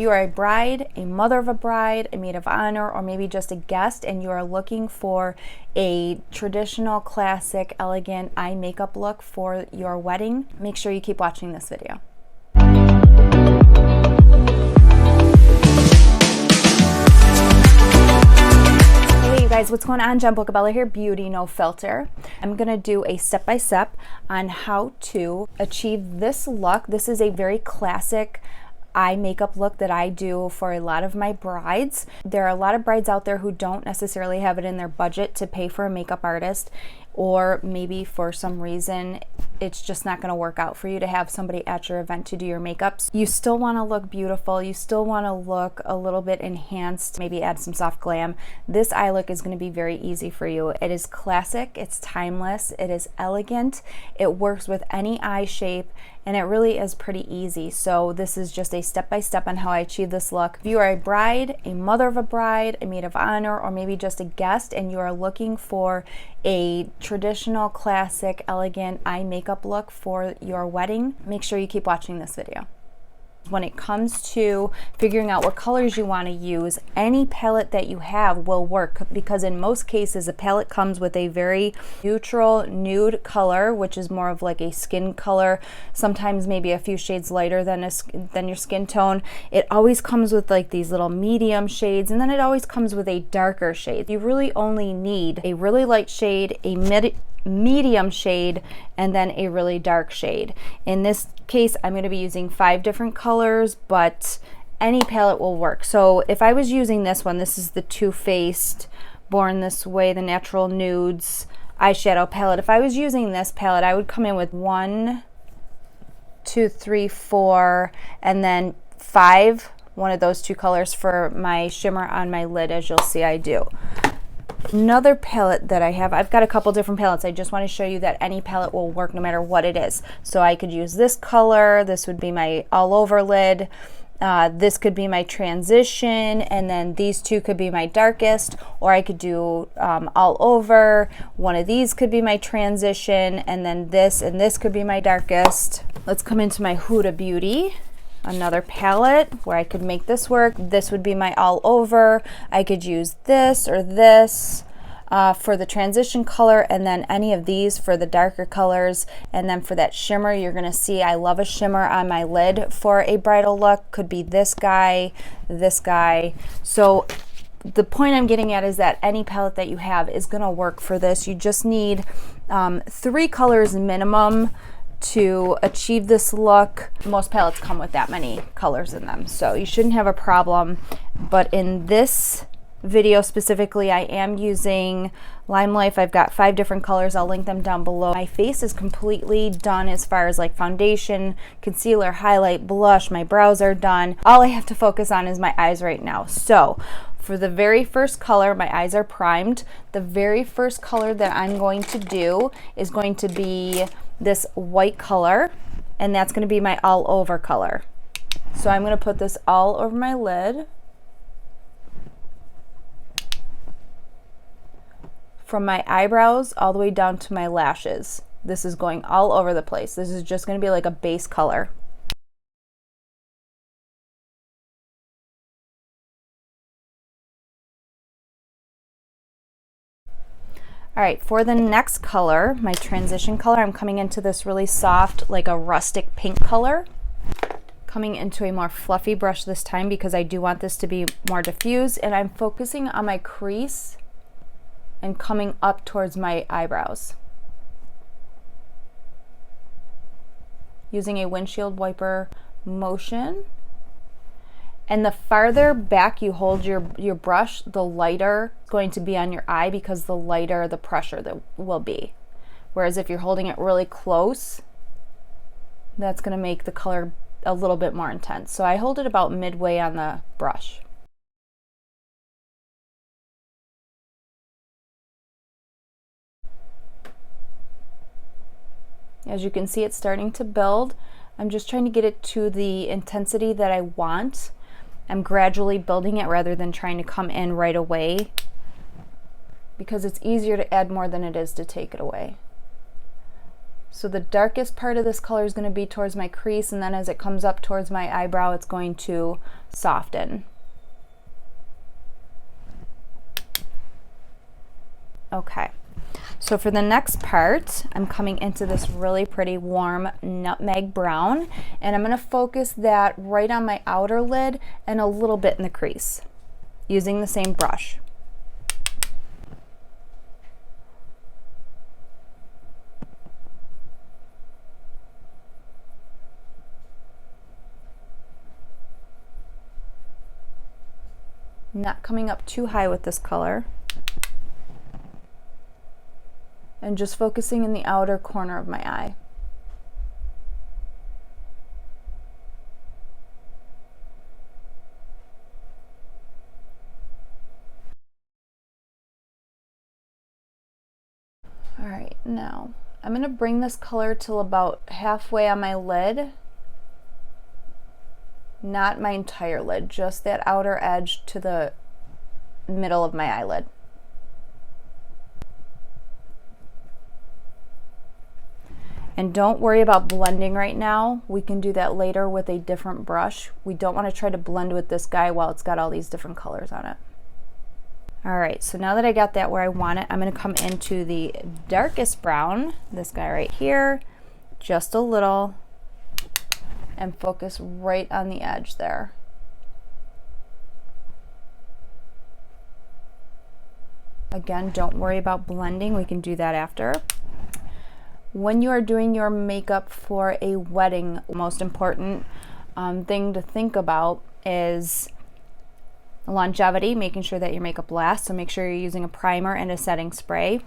You are a bride, a mother of a bride, a maid of honor, or maybe just a guest, and you are looking for a traditional, classic, elegant eye makeup look for your wedding. Make sure you keep watching this video. Hey guys, what's going on? Jen Bocabella here, Beauty No Filter. I'm gonna do a step-by-step on how to achieve this look. This is a very classic eye makeup look that I do for a lot of my brides. There are a lot of brides out there who don't necessarily have it in their budget to pay for a makeup artist, or maybe for some reason it's just not going to work out for you to have somebody at your event to do your makeups. You still want to look beautiful, you still want to look a little bit enhanced, maybe add some soft glam. This eye look is going to be very easy for you. It is classic, it's timeless, it is elegant, it works with any eye shape, and it really is pretty easy. So this is just a step-by-step on how I achieve this look. If you are a bride, a mother of a bride, a maid of honor, or maybe just a guest, and you are looking for a traditional, classic, elegant eye makeup look for your wedding, make sure you keep watching this video. When it comes to figuring out what colors you want to use, any palette that you have will work, because in most cases a palette comes with a very neutral nude color, which is more of like a skin color, sometimes maybe a few shades lighter than your skin tone. It always comes with like these little medium shades, and then it always comes with a darker shade. You really only need a really light shade, a medium shade, and then a really dark shade. In this case, I'm going to be using 5 different colors, but any palette will work. So if I was using this one, this is the Too Faced Born This Way, the Natural Nudes eyeshadow palette. If I was using this palette, I would come in with 1, 2, 3, 4, and then 5, one of those 2 colors for my shimmer on my lid, as you'll see I do. Another palette that I have, I've got a couple different palettes. I just want to show you that any palette will work no matter what it is. So I could use this color, this would be my all over lid, this could be my transition, and then these 2 could be my darkest, or I could do all over. One of these could be my transition, and then this and this could be my darkest. Let's come into my Huda Beauty. Another palette where I could make this work. This would be my all over. I could use this or this for the transition color, and then any of these for the darker colors. And then for that shimmer, you're gonna see I love a shimmer on my lid for a bridal look. Could be this guy, this guy. So the point I'm getting at is that any palette that you have is gonna work for this. You just need 3 colors minimum to achieve this look. Most palettes come with that many colors in them, so you shouldn't have a problem. But in this video specifically, I am using LimeLife. I've got 5 different colors. I'll link them down below. My face is completely done as far as like foundation, concealer, highlight, blush. My brows are done. All I have to focus on is my eyes right now. So for the very first color, my eyes are primed. The very first color that I'm going to do is going to be this white color, and that's going to be my all over color. So I'm going to put this all over my lid. From my eyebrows all the way down to my lashes. This is going all over the place. This is just going to be like a base color. All right, for the next color, my transition color, I'm coming into this really soft, like a rustic pink color. Coming into a more fluffy brush this time because I do want this to be more diffused, and I'm focusing on my crease and coming up towards my eyebrows. Using a windshield wiper motion. And the farther back you hold your brush, the lighter it's going to be on your eye, because the lighter the pressure that will be. Whereas if you're holding it really close, that's going to make the color a little bit more intense. So I hold it about midway on the brush. As you can see, it's starting to build. I'm just trying to get it to the intensity that I want. I'm gradually building it rather than trying to come in right away, because it's easier to add more than it is to take it away. So the darkest part of this color is going to be towards my crease, and then as it comes up towards my eyebrow, it's going to soften. Okay, so for the next part, I'm coming into this really pretty warm nutmeg brown, and I'm going to focus that right on my outer lid and a little bit in the crease using the same brush. Not coming up too high with this color. And just focusing in the outer corner of my eye. All right, now I'm going to bring this color till about halfway on my lid. Not my entire lid, just that outer edge to the middle of my eyelid. And don't worry about blending right now. We can do that later with a different brush. We don't want to try to blend with this guy while it's got all these different colors on it. All right, so now that I got that where I want it, I'm going to come into the darkest brown, this guy right here, just a little, and focus right on the edge there. Again, don't worry about blending. We can do that after. When you are doing your makeup for a wedding, the most important thing to think about is longevity, making sure that your makeup lasts. So make sure you're using a primer and a setting spray.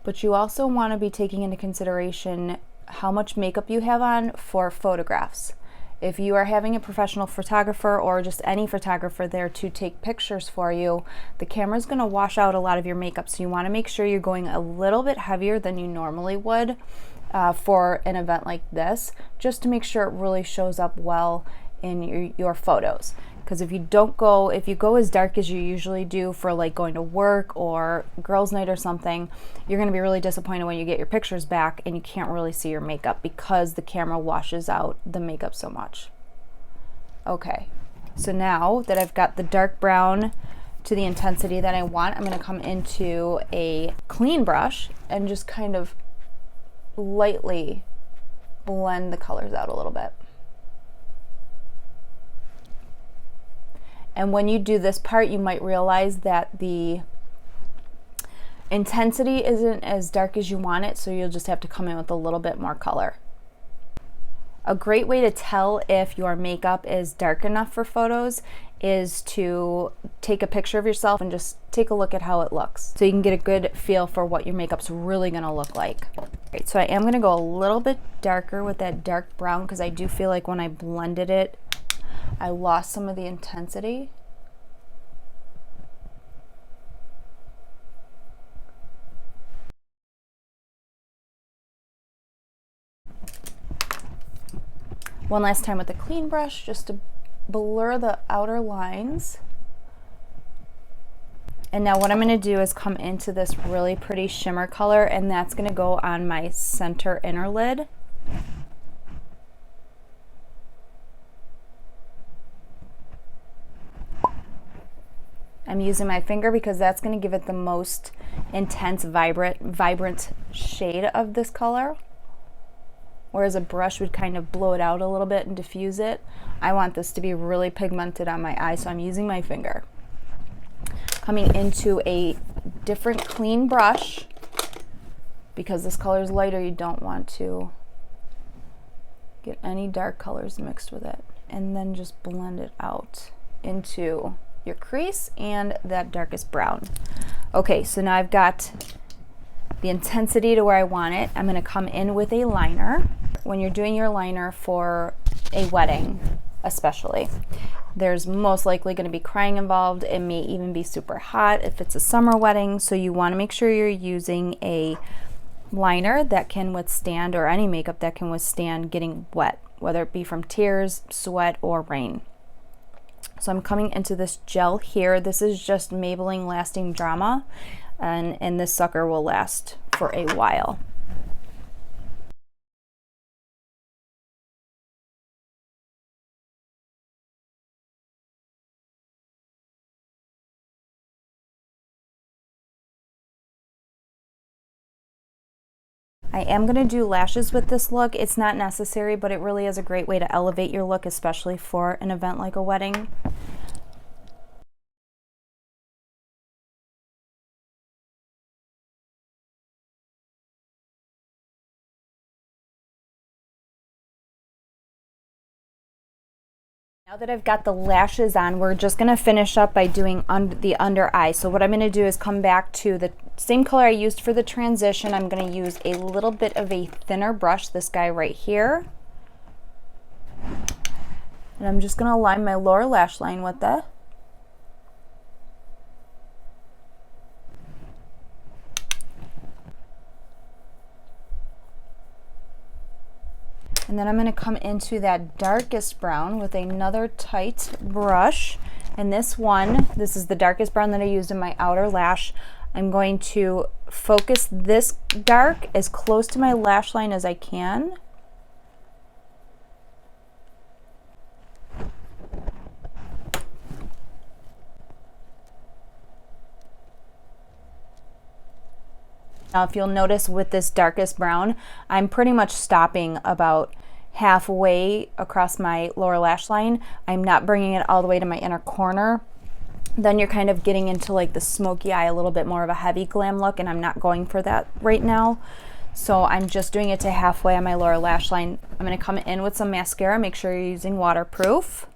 But you also want to be taking into consideration how much makeup you have on for photographs. If you are having a professional photographer or just any photographer there to take pictures for you, the camera is going to wash out a lot of your makeup. So you want to make sure you're going a little bit heavier than you normally would for an event like this, just to make sure it really shows up well in your photos. Because if you go as dark as you usually do for like going to work or girls' night or something, you're going to be really disappointed when you get your pictures back and you can't really see your makeup because the camera washes out the makeup so much. Okay, so now that I've got the dark brown to the intensity that I want, I'm going to come into a clean brush and just kind of lightly blend the colors out a little bit. And when you do this part, you might realize that the intensity isn't as dark as you want it, so you'll just have to come in with a little bit more color. A great way to tell if your makeup is dark enough for photos is to take a picture of yourself and just take a look at how it looks, so you can get a good feel for what your makeup's really gonna look like. Right, so I am gonna go a little bit darker with that dark brown because I do feel like when I blended it, I lost some of the intensity. One last time with a clean brush, just to blur the outer lines. And now what I'm going to do is come into this really pretty shimmer color, and that's going to go on my center inner lid. I'm using my finger because that's going to give it the most intense, vibrant shade of this color. Whereas a brush would kind of blow it out a little bit and diffuse it. I want this to be really pigmented on my eye, so I'm using my finger. Coming into a different clean brush, because this color is lighter, you don't want to get any dark colors mixed with it. And then just blend it out into your crease and that darkest brown. Okay, so now I've got the intensity to where I want it. I'm going to come in with a liner. When you're doing your liner for a wedding, especially, there's most likely going to be crying involved. It may even be super hot if it's a summer wedding, so you want to make sure you're using a liner that can withstand, or any makeup that can withstand getting wet, whether it be from tears, sweat, or rain. So I'm coming into this gel here. This is just Maybelline Lasting Drama, and this sucker will last for a while. I am going to do lashes with this look. It's not necessary, but it really is a great way to elevate your look, especially for an event like a wedding. Now that I've got the lashes on, we're just going to finish up by doing the under eye. So what I'm going to do is come back to the same color I used for the transition. I'm going to use a little bit of a thinner brush, this guy right here. And I'm just going to line my lower lash line with it. And then I'm going to come into that darkest brown with another tight brush. And this is the darkest brown that I used in my outer lash. I'm going to focus this dark as close to my lash line as I can. Now, if you'll notice with this darkest brown, I'm pretty much stopping about halfway across my lower lash line. I'm not bringing it all the way to my inner corner. Then you're kind of getting into like the smoky eye, a little bit more of a heavy glam look, and I'm not going for that right now. So I'm just doing it to halfway on my lower lash line. I'm going to come in with some mascara. Make sure you're using waterproof.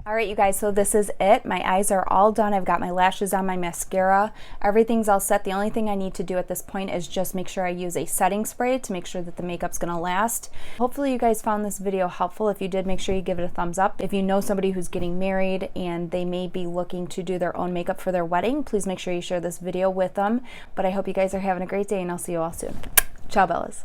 All right, you guys, so this is it. My eyes are all done. I've got my lashes on, my mascara. Everything's all set. The only thing I need to do at this point is just make sure I use a setting spray to make sure that the makeup's gonna last. Hopefully you guys found this video helpful. If you did, make sure you give it a thumbs up. If you know somebody who's getting married and they may be looking to do their own makeup for their wedding, please make sure you share this video with them. But I hope you guys are having a great day, and I'll see you all soon. Ciao, Bellas.